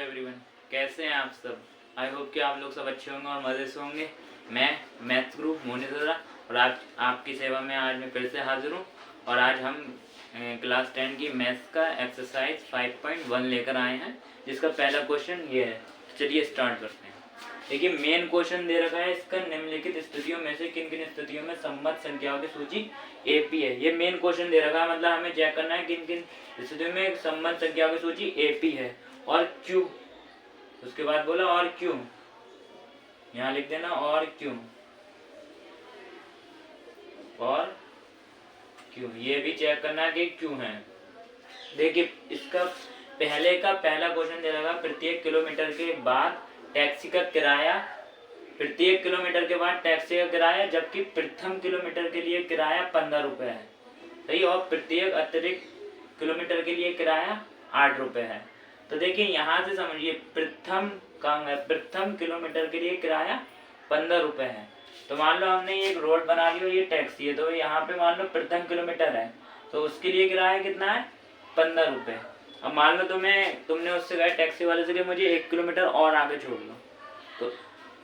Everyone, कैसे हैं आप सब। आई होप कि आप लोग सब अच्छे होंगे और मज़े से होंगे। मैं मैथ्स गुरु मोनी दरा और आज आपकी सेवा में आज मैं फिर से हाजिर हूँ। और आज हम क्लास 10 की मैथ्स का एक्सरसाइज 5.1 लेकर आए हैं, जिसका पहला क्वेश्चन ये है। चलिए स्टार्ट करते हैं। देखिए, मेन क्वेश्चन दे रखा है इसका, निम्नलिखित स्थितियों में से किन किन स्थितियों में सम्मत संख्याओं की सूची एपी है। ये मेन क्वेश्चन दे रखा है, मतलब हमें चेक करना है किन किन स्थितियों में सम्मत संख्याओं की सूची एपी है और क्यों। उसके बाद बोला और क्यों, यहाँ लिख देना और क्यों, और क्यों ये भी चेक करना है कि क्यों है। देखिए, इसका पहला क्वेश्चन दे रखा, प्रत्येक किलोमीटर के बाद टैक्सी का किराया, प्रत्येक किलोमीटर के बाद टैक्सी का किराया, जबकि प्रथम किलोमीटर के लिए किराया 15 रुपये है, सही। और प्रत्येक अतिरिक्त किलोमीटर के लिए किराया 8 रुपये है। तो देखिए, यहाँ से समझिए, प्रथम किलोमीटर के लिए किराया 15 रुपये है। तो मान लो हमने एक रोड बना ली और ये टैक्सी है, तो यहाँ पे मान लो प्रथम किलोमीटर है, तो उसके लिए किराया कितना है, 15 रुपये। अब मान लो तुमने उससे कहा, टैक्सी वाले से, कि मुझे 1 किलोमीटर और आगे छोड़ लो, तो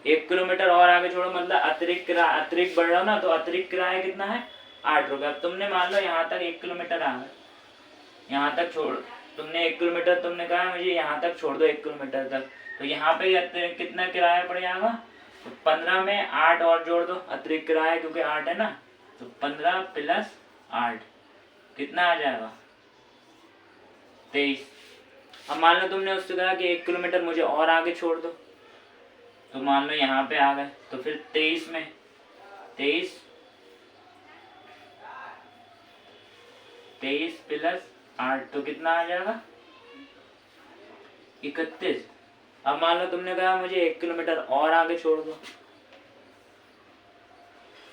1 किलोमीटर और आगे छोड़ो, मतलब अतिरिक्त बढ़ रहा हो ना, तो अतिरिक्त किराया कितना है, 8 रुपये। अब तुमने मान लो यहाँ तक 1 किलोमीटर आ गए, यहाँ तक छोड़, तुमने 1 किलोमीटर तुमने कहा मुझे यहाँ तक छोड़ दो 1 किलोमीटर तक, तो यहाँ पे कितना किराया पड़ जाएगा, तो 15 में 8 और जोड़ दो, अतिरिक्त किराया क्योंकि 8 है ना, तो 15 प्लस 8 कितना आ जाएगा, 23। अब मान लो तुमने उससे कहा कि 1 किलोमीटर मुझे और आगे छोड़ दो, तो मान लो यहाँ पे आ गए, तो फिर 23 में 23 प्लस 8 तो कितना आ जाएगा, 31। अब मान लो तुमने कहा मुझे 1 किलोमीटर और आगे छोड़ दो,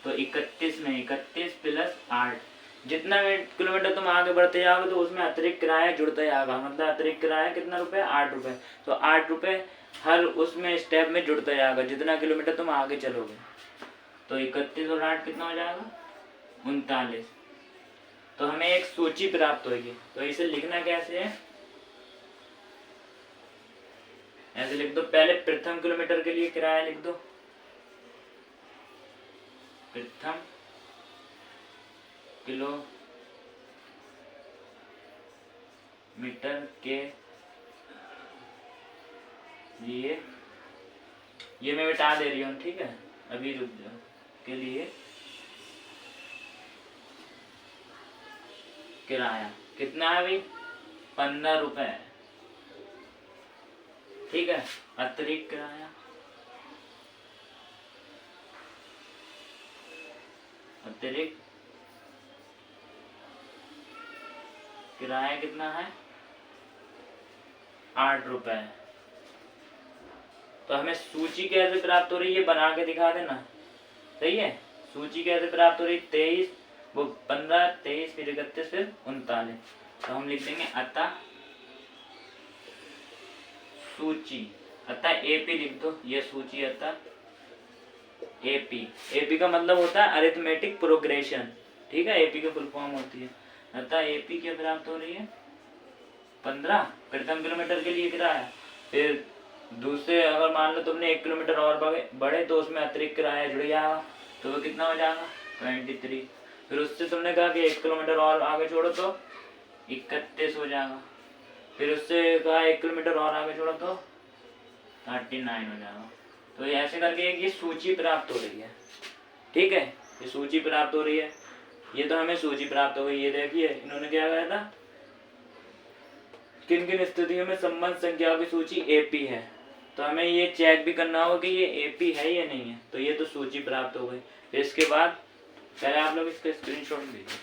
तो 31 में 31 प्लस 8, जितना किलोमीटर तुम आगे बढ़ते जाओगे तो उसमें अतिरिक्त किराया जुड़ता जाएगा, मतलब अतिरिक्त किराया कितना रुपए, 8 रुपये। तो 8 रुपये हर उसमें स्टेप में जुड़ता जाएगा जितना किलोमीटर तुम आगे चलोगे। तो 31 और 8 कितना हो जाएगा, 39। तो हमें एक सूची प्राप्त होगी। तो इसे लिखना कैसे है, ऐसे लिख दो। पहले प्रथम किलोमीटर के लिए किराया लिख दो, प्रथम किलोमीटर के लिए, ये मैं बता दे रही हूँ, ठीक है, अभी रुक जाओ, के लिए किराया कितना है भाई, 15 रुपये, ठीक है। अतिरिक्त किराया, अतिरिक्त किराया कितना है, 8 रुपये। तो हमें सूची कैसे प्राप्त हो रही है, बना के दिखा देना, सही है। सूची कैसे प्राप्त हो रही, 23 वो 15, 23 फिर 31 फिर 39। तो हम लिख देंगे अतः सूची, अतः एपी लिख दो, ये सूची अतः एपी। एपी का मतलब होता है अरिथमेटिक प्रोग्रेशन, ठीक है, एपी की फुल फॉर्म होती है। अतः एपी क्या प्राप्त हो रही है, 15 प्रथम किलोमीटर के लिए किराया, फिर दूसरे अगर मान लो तुमने 1 किलोमीटर और बढ़े तो उसमें अतिरिक्त किराया जुड़ जाएगा, तो वो कितना हो जाएगा, 23। फिर उससे तुमने कहा कि 1 किलोमीटर और आगे छोड़ो तो 31 हो जाएगा, फिर उससे कहा 1 किलोमीटर और आगे छोड़ो तो 39 हो जाएगा। तो ऐसे करके एक ये सूची प्राप्त हो रही है, ठीक है, ये सूची प्राप्त हो रही है। ये तो हमें सूची प्राप्त हो गई। ये देखिए इन्होंने क्या कहा था, किन किन स्थितियों में सम्मत संख्याओं की सूची एपी है। तो हमें ये चेक भी करना होगा कि ये एपी है या नहीं है। तो ये तो सूची प्राप्त हो गई। फिर इसके बाद पहले आप लोग इसका स्क्रीनशॉट लीजिए।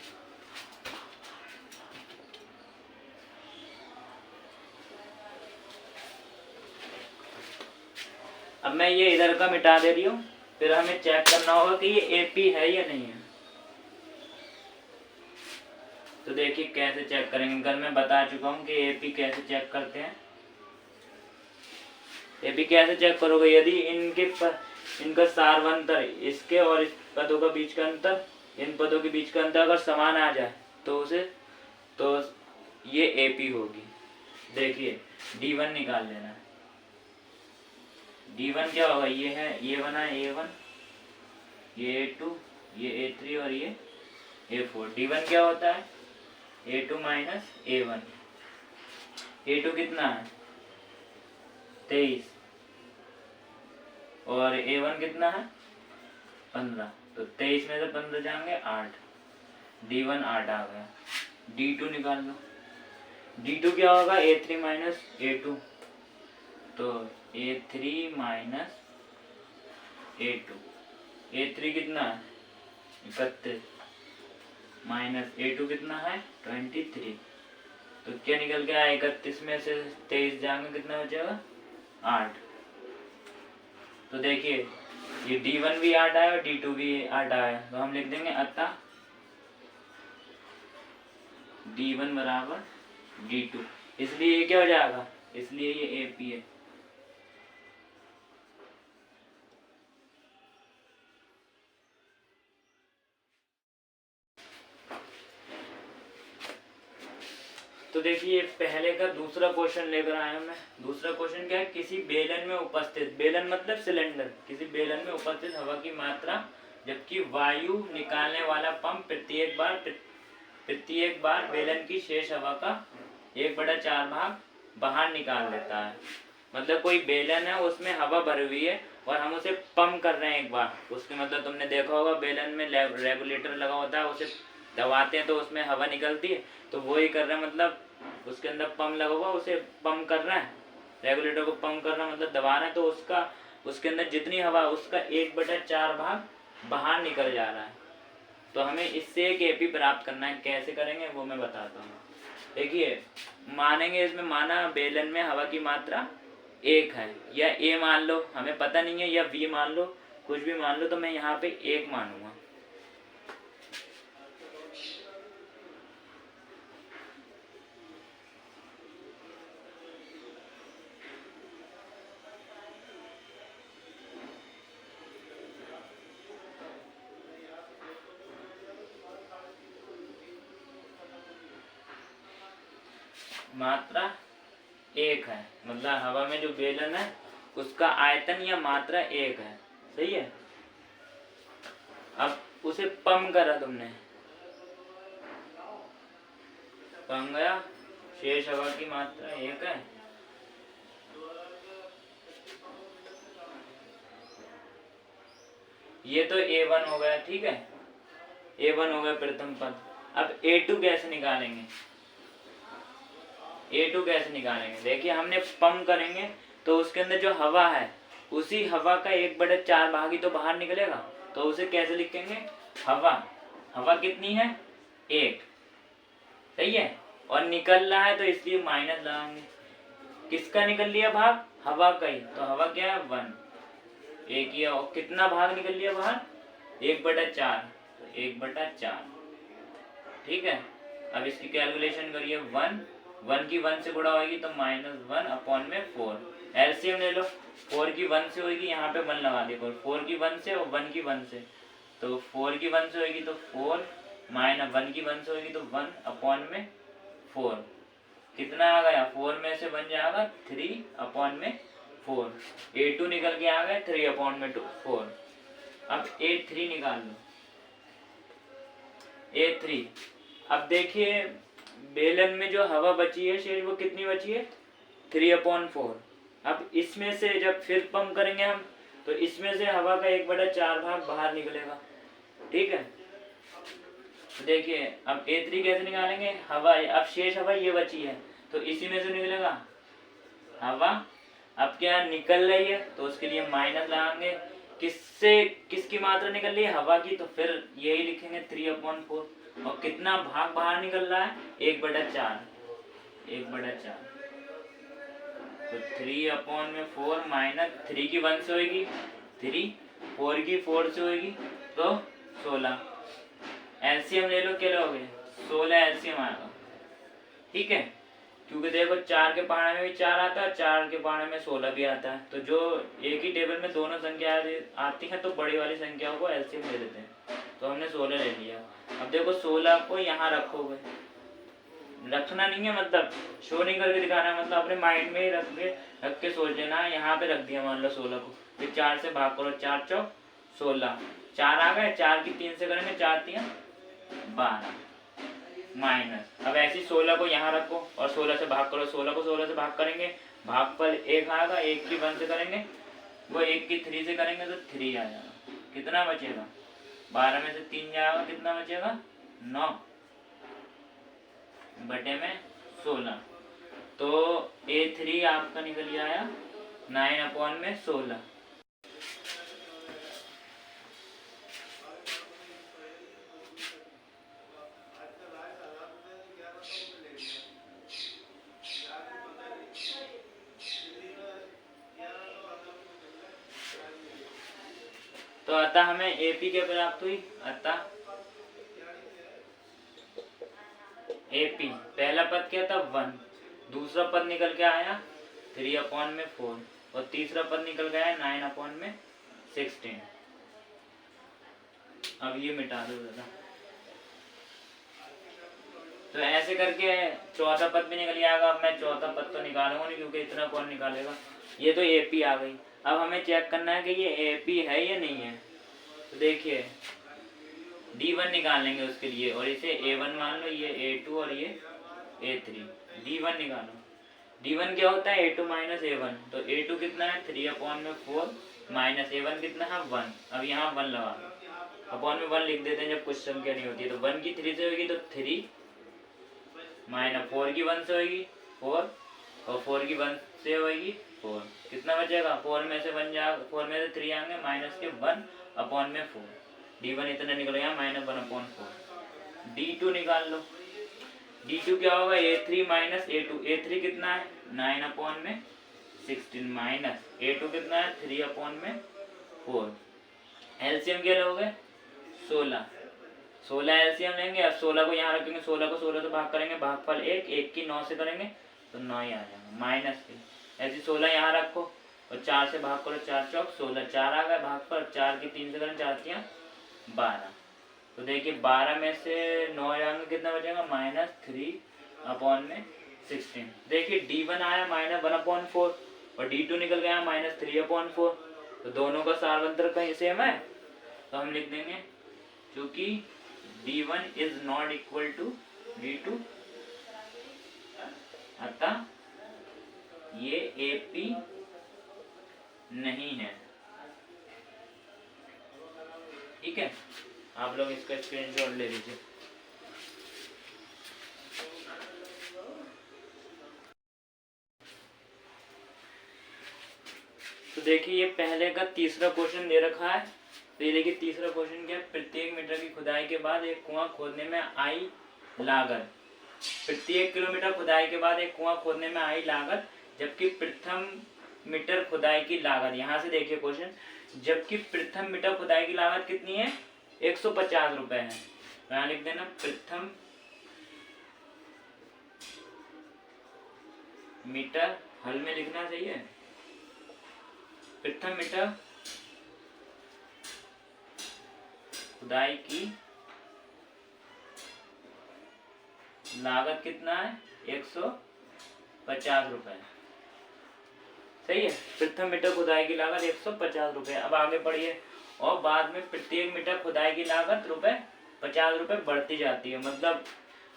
अब मैं ये इधर का मिटा दे रही हूँ, फिर हमें चेक करना होगा कि ये एपी है या नहीं है। तो देखिए कैसे चेक करेंगे, कल मैं बता चुका हूँ कि एपी कैसे चेक करते हैं। एपी कैसे चेक करोगे, यदि इनका सारवंतर, इसके और इस पदों का बीच का अंतर, इन पदों के बीच का अंतर अगर समान आ जाए तो ये एपी होगी। देखिए D1 निकाल लेना है, D1 क्या होगा, ये है A1 है A1, ये A2, ये A3 और ये A4। D1 क्या होता है, A2 माइनस A1। A2 कितना है 23 और A1 कितना है 15, तो 23 में से 15 जाएंगे 8, D1 8 आ गया। D2 निकाल लो, D2 क्या होगा A3 माइनस A2, तो A3 माइनस A2, A3 कितना है 31 माइनस A2 कितना है 23, तो क्या निकल गया 31 में से 23 जाएंगे कितना बचेगा 8। तो देखिए ये D1 भी 8 आया और D2 भी 8 आया, तो हम लिख देंगे अतः D1 बराबर D2, इसलिए ये क्या हो जाएगा, इसलिए ये AP है। तो देखिए पहले का दूसरा क्वेश्चन लेकर आया मैं। दूसरा क्वेश्चन क्या है, किसी बेलन में उपस्थित, बेलन मतलब सिलेंडर, किसी बेलन में उपस्थित हवा की मात्रा जबकि वायु निकालने वाला पंप प्रत्येक बार बेलन की शेष हवा का 1/4 भाग बाहर निकाल देता है। मतलब कोई बेलन है उसमें हवा भरी हुई है और हम उसे पंप कर रहे हैं एक बार, उसके मतलब तुमने देखा होगा बेलन में रेगुलेटर लगा होता है, उसे दबाते हैं तो उसमें हवा निकलती है, तो वो ही कर रहे हैं, मतलब उसके अंदर पंप लगा हुआ उसे पंप कर रहा है, रेगुलेटर को पंप कर रहा है मतलब दबा रहे हैं, तो उसके अंदर जितनी हवा उसका 1/4 भाग बाहर निकल जा रहा है। तो हमें इससे एक एपी प्राप्त करना है, कैसे करेंगे वो मैं बताता हूँ। देखिए मानेंगे इसमें, माना बेलन में हवा की मात्रा 1 है, या ए मान लो, हमें पता नहीं है, या बी मान लो, कुछ भी मान लो, तो मैं यहाँ पे 1 मानूंगा। मात्रा 1 है, मतलब हवा में जो बेलन है उसका आयतन या मात्रा 1 है, सही है। अब उसे पंप करा तुमने, पंप गया, शेष हवा की मात्रा 1 है, ये तो A1 हो गया, ठीक है, A1 हो गया प्रथम पद। अब A2 कैसे निकालेंगे, A2 कैसे निकालेंगे, देखिए हमने पंप करेंगे तो उसके अंदर जो हवा है उसी हवा का 1/4 भाग ही तो बाहर निकलेगा, तो उसे कैसे लिखेंगे, हवा कितनी है 1, सही है, और निकल रहा है तो इसलिए माइनस लगाएंगे। किसका निकल लिया भाग, हवा का ही, तो हवा क्या है 1, एक ही, और कितना भाग निकल लिया बाहर 1/4, तो 1/4, ठीक है। अब इसकी कैलकुलेशन करिए, 1 की 1 से गुणा होगी तो -1/4, एलसीएम ले लो, 4 की 1 से होगी, यहाँ पे 1 लगा दिया, 4 की 1 से और 1 की 1 से, तो 4 की 1 से होगी तो 4 माइनस 1 की 1 से होगी तो 1/4, कितना आ गया, 4 में से 1 जाएगा 3/4, A2 निकल के आ गया 3/4। अब A3 निकाल लो, A3, अब देखिए बेलन में जो हवा बची है शेष, वो कितनी बची है 3/4। अब इसमें से जब फिर पंप करेंगे हम तो इसमें से हवा का 1/4 भाग बाहर निकलेगा, ठीक है। तो देखिए अब A3 कैसे निकालेंगे, हवा, अब शेष हवा ये बची है तो इसी में से निकलेगा हवा, अब क्या निकल रही है तो उसके लिए माइनस लगाएंगे, किसकी मात्रा निकल रही है, हवा की, तो फिर यही लिखेंगे 3/4, और कितना भाग बाहर निकल रहा है 1/4, तो 3/4 माइनस 3 की 1 से होगी 3, 4 की 4 से होगी तो 16, एलसीएम ले लो, क्या लोगे 16 एलसीएम आएगा, ठीक है, क्योंकि देखो 4 के पहाड़े में भी 4 आता है, 4 के पहाड़े में 16 भी आता है, तो जो एक ही टेबल में दोनों संख्या आती है तो बड़ी वाली संख्याओं को एलसीएम ले लेते हैं, तो हमने 16 ले लिया। अब देखो 16 को यहाँ रखोगे, रखना नहीं है, मतलब शो नहीं करके दिखाना है, मतलब अपने माइंड में ही रख के सोच लेना है। यहाँ पे रख दिया मान लो 16 को, फिर 4 से भाग करो, 4 चौक 16, 4 आ गए, 4 की 3 से करेंगे, 4 3 12 माइनस। अब ऐसे 16 को यहाँ रखो और 16 से भाग करो, 16 को 16 से भाग करेंगे, भाग पर 1 आएगा, 1 की 1 से करेंगे, वो 1 की 3 से करेंगे तो 3 आ जाएगा। कितना बचेगा? 12 में से 3 जाएगा, कितना बचेगा? 9 बटे में 16। तो A3 आपका निकल आया 9/16। तो अतः हमें AP क्या प्राप्त हुई? अतः AP पहला पद क्या था? 1, दूसरा पद निकल के आया 3/4 और तीसरा पद निकल गया 9/16। अब ये मिटा दो दादा। तो ऐसे करके चौथा पद भी निकल आएगा। अब मैं चौथा पद तो निकालूंगा नहीं क्योंकि इतना कौन निकालेगा। ये तो AP आ गई। अब हमें चेक करना है कि ये AP है या नहीं है। तो देखिए D1 निकाल लेंगे उसके लिए, और इसे A1 मान लो, ये A2 और ये A3। D1 निकालो। D1 क्या होता है? A2 minus A1। तो A2 कितना है? 3/4 माइनस A1 कितना है? 1। अब यहाँ 1 लगा दो, अपॉन में 1 लिख देते हैं जब कुछ संख्या नहीं होती है। तो 1 की 3 से होगी तो 3 माइनस 4 की 1 से होगी 4 और 4 की 1 से होगी 4। कितना बचेगा? 4 में से 1 जाएगा, 4 में से 3 आएंगे, माइनस के 1/4। D1 इतना निकल गया -1/4। D2 निकाल लो। D2 क्या होगा? A3 minus A2। A3 कितना है? 9/16 माइनस A2 कितना है? 3/4। एलसीएम क्या लोगे? 16 एलसीएम लेंगे। अब 16 को यहाँ रखेंगे, 16 को 16 से भाग करेंगे, भागफल 1 की 9 से करेंगे तो 9 ही आ जाएगा, माइनस के। ऐसे 16 यहाँ रखो और 4 से भाग करो, 4 चौक 16, 4 आ गए भागफल, 4 की 3 से करें, 4 3 12। तो देखिए 12 में से 9 जाएंगे, कितना बचेगा? -3/16। देखिए D1 आया -1/4 और D2 निकल गया -3/4। तो दोनों का सारवंतर कहीं सेम है, तो हम लिख देंगे क्योंकि D1 is not equal to D2, अतः ये AP नहीं है। ठीक है, आप लोग इसका स्क्रीनशॉट ले लीजिए। तो देखिए ये पहले का तीसरा क्वेश्चन दे रखा है। तो ये देखिए तीसरा क्वेश्चन क्या है? प्रत्येक मीटर की खुदाई के बाद एक कुआं खोदने में आई लागत। प्रत्येक किलोमीटर खुदाई के बाद एक कुआं खोदने में आई लागत, जबकि प्रथम मीटर खुदाई की लागत, यहाँ से देखिए क्वेश्चन, जबकि प्रथम मीटर खुदाई की लागत कितनी है? 150 रुपए है। यहाँ लिख देना प्रथम मीटर, हल में लिखना चाहिए, प्रथम मीटर खुदाई की लागत कितना है? 150 रुपए। सही है, प्रथम मीटर खुदाई की लागत 150 रुपए। अब आगे बढ़िए, और बाद में प्रत्येक मीटर खुदाई की लागत ₹50 बढ़ती जाती है। मतलब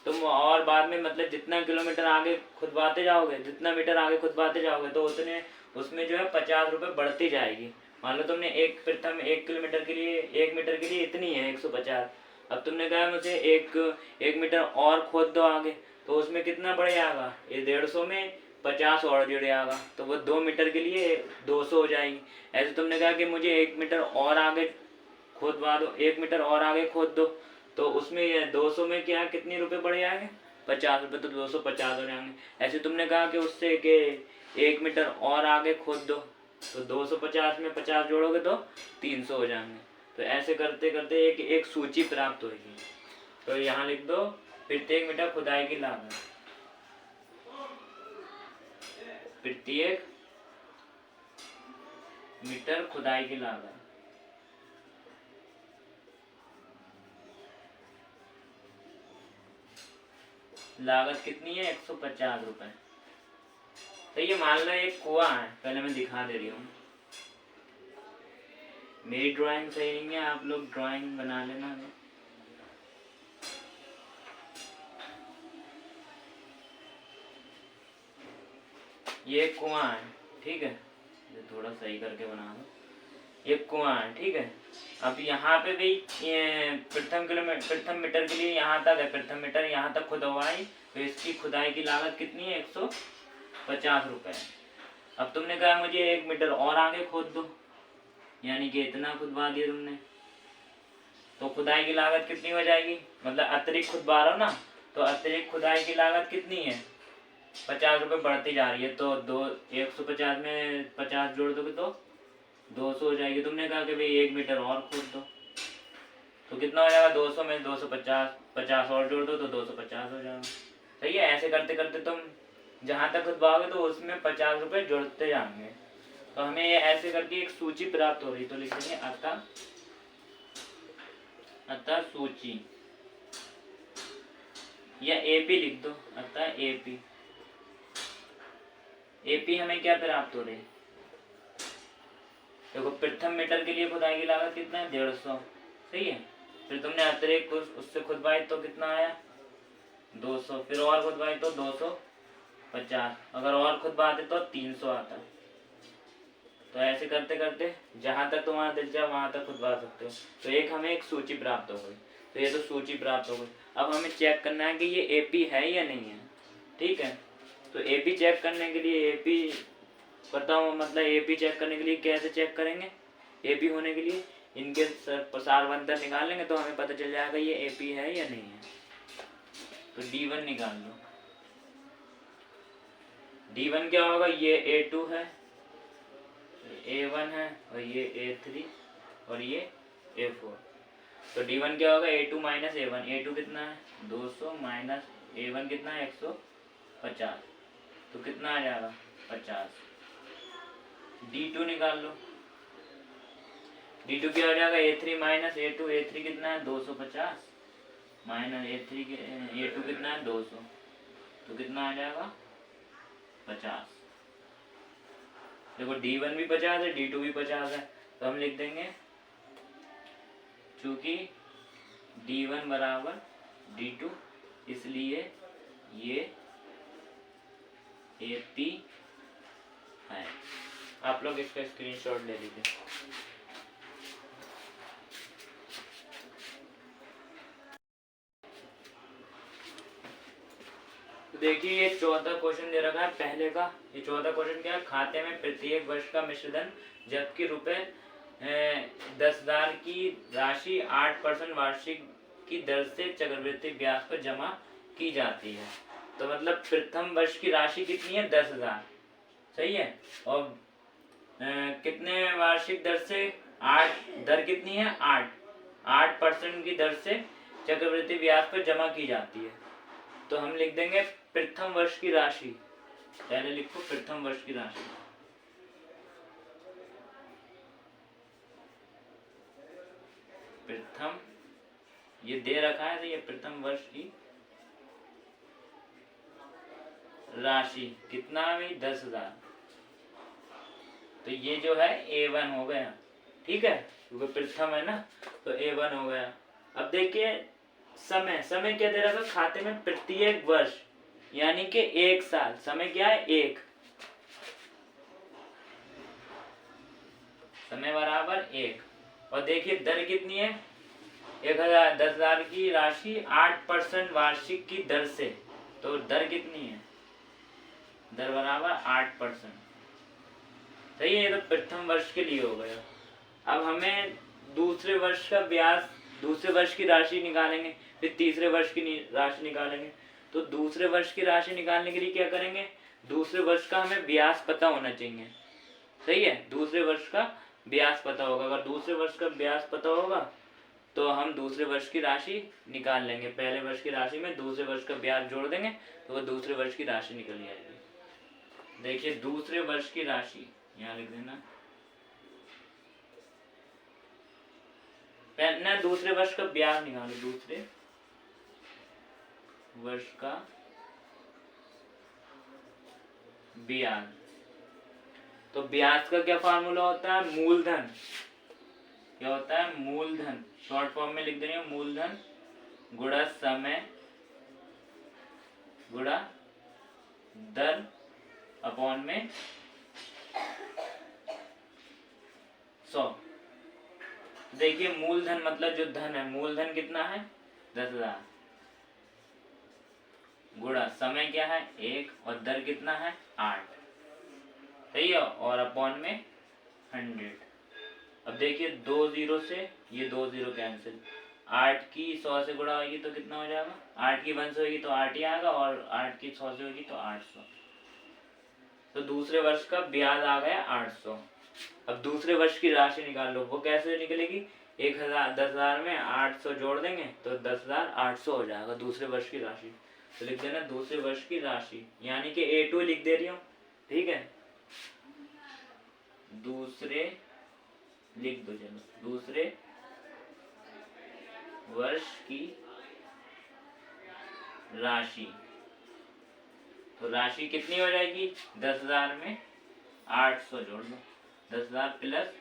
तुम और बाद में मतलब जितना किलोमीटर आगे खुदवाते जाओगे, जितना मीटर आगे खुदवाते जाओगे, तो उतने उसमें जो है 50 रुपए बढ़ती जाएगी। मान लो तुमने प्रथम 1 किलोमीटर के लिए 1 मीटर के लिए इतनी है 150। अब तुमने कहा मुझे एक मीटर और खोद दो आगे, तो उसमें कितना बढ़ जाएगा? ये 150 में 50 और जुड़ जाएगा, तो वो 2 मीटर के लिए 200 हो जाएगी। ऐसे तुमने कहा कि मुझे 1 मीटर और आगे खोदवा दो, 1 मीटर और आगे खोद दो, तो उसमें ये 200 में क्या कितने रुपए बढ़ जाएंगे? 50 रुपये, तो 250 हो जाएंगे। ऐसे तुमने कहा कि उससे कि 1 मीटर और आगे खोद दो, तो 250 में 50 जोड़ोगे तो 300 हो जाएंगे। तो ऐसे करते करते एक सूची प्राप्त होगी। तो यहाँ लिख दो प्रत्येक मीटर खुदाई की लागत, प्रत्येक मीटर खुदाई की लागत। लागत कितनी है 150 रुपये। तो ये मान लो एक कुआं है, पहले मैं दिखा दे रही हूँ। मेरी ड्राइंग सही नहीं है, आप लोग ड्राइंग बना लेना। ये कुआं है, ठीक है, ये थोड़ा सही करके बना दो। ये कुआं है, ठीक है। अब यहाँ पे भी प्रथम मीटर के लिए यहाँ तक है, प्रथम मीटर यहाँ तक खुदवाई, तो इसकी खुदाई की लागत कितनी है 150 रुपये। अब तुमने कहा मुझे 1 मीटर और आगे खोद दो, यानी कि इतना खुदवा दिया तुमने, तो खुदाई की लागत कितनी हो जाएगी, मतलब अतिरिक्त खुदवा रहा हो ना, तो अतिरिक्त खुदाई की लागत कितनी है 50 रुपये बढ़ती जा रही है। तो 150 में 50 जोड़ दोगे तो 200 हो जाएगी। तुमने कहा कि भाई 1 मीटर और खोद दो, तो कितना हो जाएगा 200 में 250, 50 और जोड़ दो तो 250 हो जाएगा। सही है। ऐसे करते करते तुम जहाँ तक खुदवाओगे तो उसमें 50 रुपये जुड़ते जाएंगे। तो हमें ये ऐसे करके एक सूची प्राप्त हो रही, तो लिख देंगे अतः सूची, या एपी लिख दो, अतः एपी हमें क्या प्राप्त हो रही है। देखो प्रथम मीटर के लिए खुदाई की लागत कितना है 150, सही है। फिर तुमने अतिरिक्त उससे खुदवाई तो कितना आया 200, फिर और खुदवाई तो 250, अगर और खुदवाते तो 300 आता। तो ऐसे करते करते जहाँ तक तुम्हारा दिल चाहे वहाँ तक खुदवा सकते हो। तो एक हमें एक सूची प्राप्त हो गई, तो ये तो सूची प्राप्त हो गई। अब हमें चेक करना है कि ये एपी है या नहीं है, ठीक है। तो एपी चेक करने के लिए एपी पता हो, मतलब एपी चेक करने के लिए कैसे चेक करेंगे, एपी होने के लिए इनके सारवंतर निकाल लेंगे तो हमें पता चल जाएगा ये एपी है या नहीं है। तो D1 निकाल लो। D1 क्या होगा, ये A2 है, A1 है, और ये A3 और ये A4। तो D1 क्या होगा A2 माइनस A1। A2 कितना है 200 माइनस A1 कितना है 150, तो कितना आ जाएगा 50। D2 निकाल लो। D2 क्या हो जाएगा A3 माइनस A2। A3 कितना है 250 माइनस A2 कितना है 200, तो कितना आ जाएगा 50। देखो D1 भी 50 है, D2 भी 50 है, तो हम लिख देंगे चूंकि D1 बराबर D2 इसलिए ये AP है। आप लोग इसका स्क्रीनशॉट ले लीजिए। देखिए ये 14 क्वेश्चन दे रखा है पहले का। ये 14 क्वेश्चन क्या है, खाते में प्रत्येक वर्ष का मिश्रधन जबकि रुपए 10,000 की राशि 8% वार्षिक की दर से चक्रवृद्धि ब्याज पर जमा की जाती है। तो मतलब प्रथम वर्ष की राशि कितनी है 10,000, सही है, और कितने वार्षिक दर से 8, दर कितनी है 8% की दर से चक्रवृद्धि ब्याज पर जमा की जाती है। तो हम लिख देंगे प्रथम वर्ष की राशि, पहले लिखो प्रथम वर्ष की राशि। प्रथम ये दे रखा है, तो ये प्रथम वर्ष की राशि कितना है 10,000, तो ये जो है A1 हो गया, ठीक है, क्योंकि प्रथम है ना, तो A1 हो गया। अब देखिए समय क्या दे रखा खाते में प्रत्येक वर्ष, यानी कि 1 साल, समय क्या है 1, समय बराबर 1, और देखिए दर कितनी है 10,000, 10,000 की राशि 8% वार्षिक की दर से, तो दर कितनी है, दर बराबर 8%, सही है। ये तो प्रथम वर्ष के लिए हो गया। अब हमें दूसरे वर्ष का ब्याज, दूसरे वर्ष की राशि निकालेंगे, फिर तीसरे वर्ष की राशि निकालेंगे। तो दूसरे वर्ष की राशि निकालने के लिए क्या करेंगे, दूसरे वर्ष का हमें ब्याज पता होना चाहिए, सही है, दूसरे वर्ष का ब्याज पता होगा। अगर दूसरे वर्ष का ब्याज पता होगा तो हम दूसरे वर्ष की राशि निकाल लेंगे, पहले वर्ष की राशि में दूसरे वर्ष का ब्याज जोड़ देंगे तो वह दूसरे वर्ष की राशि निकल जाएगी। देखिए दूसरे वर्ष की राशि यहाँ लिख देना, पहले दूसरे वर्ष का ब्याज निकालो, दूसरे वर्ष का ब्याज। तो ब्याज का क्या फार्मूला होता है? मूलधन। क्या होता है? मूलधन। शॉर्ट फॉर्म में लिख दे रही हूँ, मूलधन गुणा समय गुणा दर अपॉन में 100। देखिए मूलधन मतलब जो धन है, मूलधन कितना है? 10,000 गुणा समय क्या है? 1 और दर कितना है? 8। सही है। और अपॉन में 100। अब देखिए 2 0 से ये 2 0 कैंसिल। 8 की 100 से गुणा होगी तो कितना हो जाएगा? 8 की 1 से होगी तो 8 ही आएगा, और 8 की 100 से होगी तो 800। तो दूसरे वर्ष का ब्याज आ गया 800। अब दूसरे वर्ष की राशि निकाल लो। वो कैसे निकलेगी? 1000 10,000 में 800 जोड़ देंगे तो 10,800 हो जाएगा दूसरे वर्ष की राशि। तो लिख देना दूसरे वर्ष की राशि, यानी कि A2 लिख दे रही हूँ। ठीक है, दूसरे लिख दो। चलो, दूसरे वर्ष की राशि। तो राशि कितनी हो जाएगी? 10,000 में 800 जोड़ दो। 10,000 प्लस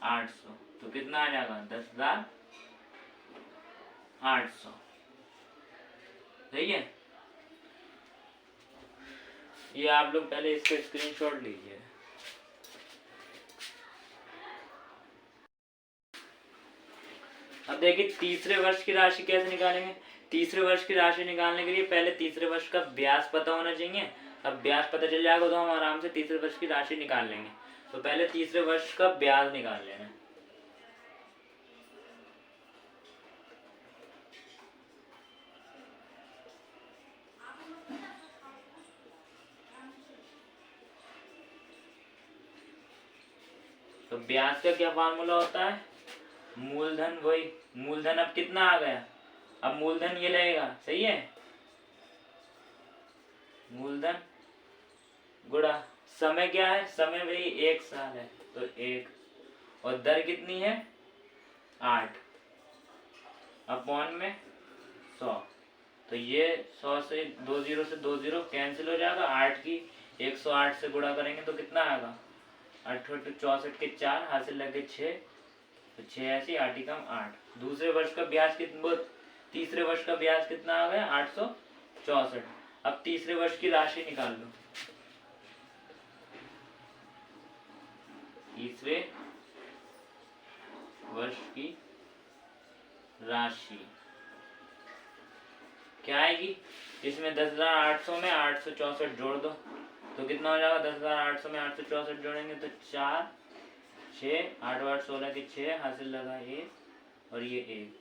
800 तो कितना आ जाएगा? 10,800। सही है। ये आप लोग पहले इसका स्क्रीनशॉट लीजिए। अब देखिए तीसरे वर्ष की राशि कैसे निकालेंगे? तीसरे वर्ष की राशि निकालने के लिए पहले तीसरे वर्ष का ब्याज पता होना चाहिए। अब ब्याज पता चल जाएगा तो हम आराम से तीसरे वर्ष की राशि निकाल लेंगे। तो पहले तीसरे वर्ष का ब्याज निकाल लेना। तो ब्याज का क्या फार्मूला होता है? मूलधन। वही मूलधन अब कितना आ गया? अब मूलधन ये लगेगा। सही है, मूलधन गुणा समय क्या है? समय भाई 1 साल है तो 1, और दर कितनी है? 8 अपॉन में 100। तो ये 100 से 2 0 से 2 0 कैंसिल हो जाएगा। 8 की 108 से गुणा करेंगे तो कितना आएगा? 8 64 के 4 हासिल लगे 6, तो 6 ऐसी 8 ही कम 8। दूसरे वर्ष का ब्याज कितना? तीसरे वर्ष का ब्याज कितना आ गया? 864। अब तीसरे वर्ष की राशि निकाल लो। तीसरे वर्ष की राशि क्या आएगी? इसमें 10,800 में 864 जोड़ दो तो कितना हो जाएगा? 10,800 में 864 जोड़ेंगे तो 4 6 8 8 16 के 6 हासिल लगा 1 और ये 1।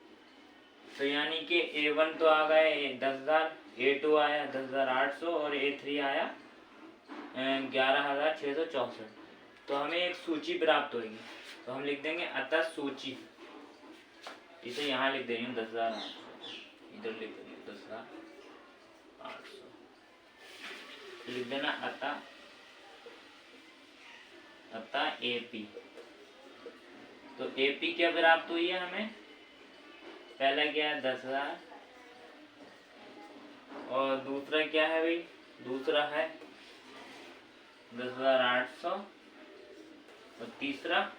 तो यानी कि A1 तो आ गए 10,000, A2 आया 10,800 और A3 आया 11,664। तो हमें एक सूची प्राप्त होगी। तो हम लिख देंगे अतः सूची। इसे यहाँ लिख देंगे 10,800, इधर लिख देंगे 10,800। लिख देना अतः AP। तो AP क्या प्राप्त हुई है हमें? पहला क्या है? 10,000, और दूसरा क्या है भाई? दूसरा है 10,800, और तीसरा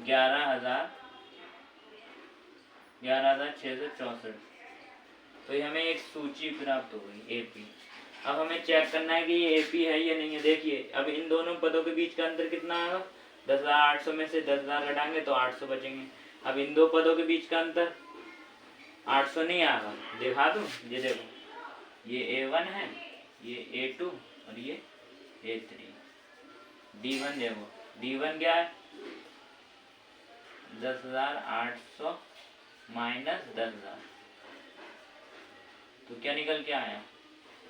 11,664। तो ये हमें एक सूची प्राप्त हो गई AP। अब हमें चेक करना है कि ये AP है या नहीं है। देखिए अब इन दोनों पदों के बीच का अंतर कितना आएगा? 10,800 में से 10,000 घटाएंगे तो 800 बचेंगे। अब इन दो पदों के बीच का अंतर 800 नहीं आएगा। दिखा दूं? ये देखो, ये A1 है, ये A2 और ये A3। D1 देखो, D1 क्या है? 10,800 माइनस 10,000, तो क्या निकल के आया?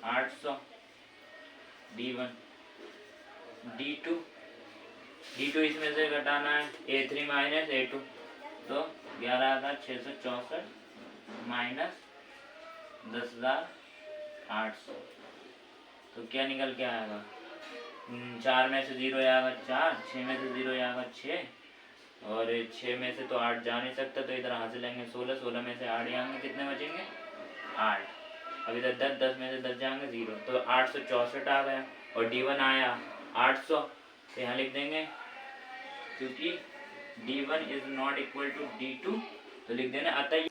800। D1 D2 इसमें से घटाना है A3 माइनस A2, तो 11,664 माइनस 10,800, तो क्या निकल के आएगा? 4 में से 0 आएगा 4, 6 में से 0 आएगा 6, और 6 में से तो 8 जा नहीं सकता, तो इधर हासिल लेंगे 16, 16 में से 8 आएंगे, कितने बचेंगे? 8। अब इधर 10, 10 में से 10 जाएंगे 0, तो 864 आ गया। और D1 आया 800, तो यहाँ लिख देंगे क्योंकि D1 is not equal to D2, तो लिख देना अतः